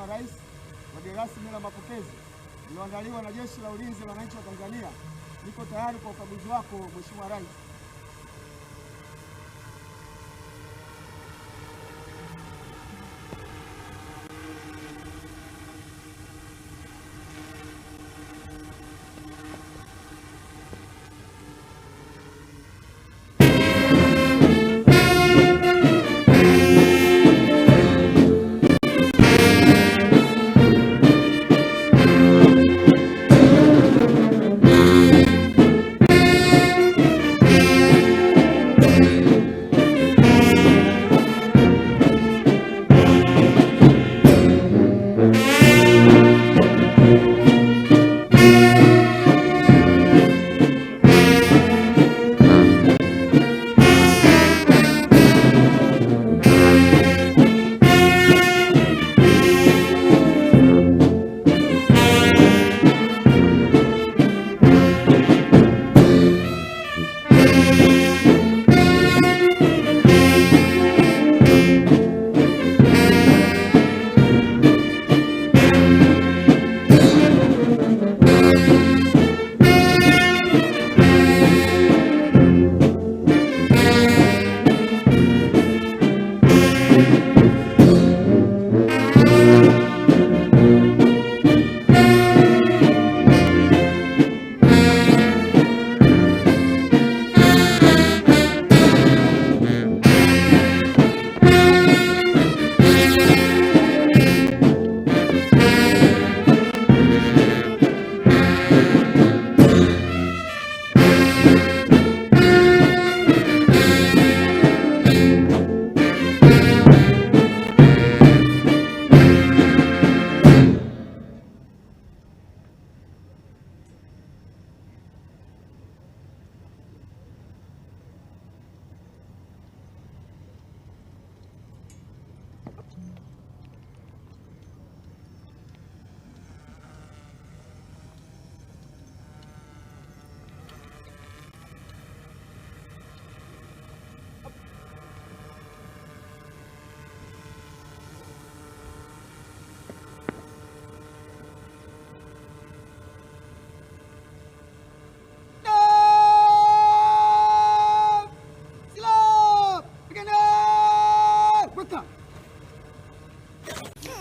Rais, kwa rasmi la mapokezi lililoandaliwa na Jeshi la Ulinzi la Wananchi wa Tanzania. Niko tayari kwa ukaguzi wako Mheshimiwa Rais.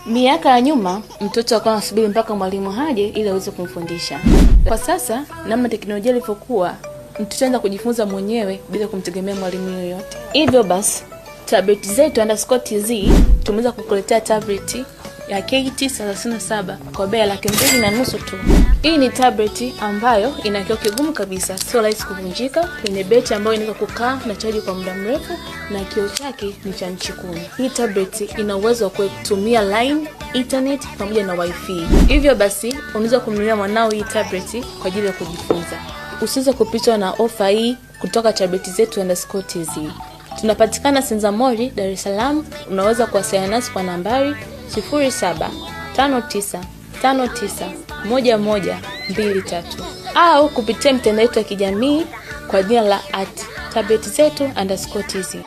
Miaka ya nyuma mtoto akawa anasubiri mpaka mwalimu haje ili aweze kumfundisha. Kwa sasa namna teknolojia ilivyokuwa, mtoto anaanza kujifunza mwenyewe bila kumtegemea mwalimu yoyote. Hivyo basi, tablet zetu _TZ tumeweza kukuletea tablet ya KT37 kwa bei ya $2,500 tu. Hii ni tablet ambayo ina kioo kigumu kabisa, sio rahisi kuvunjika, ina betri ambayo inaweza kukaa na chaji kwa muda mrefu na kioo chake ni cha inchi 10. Hii tablet ina uwezo wa kutumia line, internet pamoja na wifi. Hivyo basi, unaweza kumnunulia mwanao hii tablet kwa ajili ya kujifunza. Usiweze kupitwa na ofa hii kutoka tablet zetu _TZ. Tunapatikana Sinza Mall, Dar es Salaam. Unaweza kuwasiliana nasi kwa nambari 0759591123 au kupitia mitandao yetu ya kijamii kwa jina la @tabletzetu_TZ.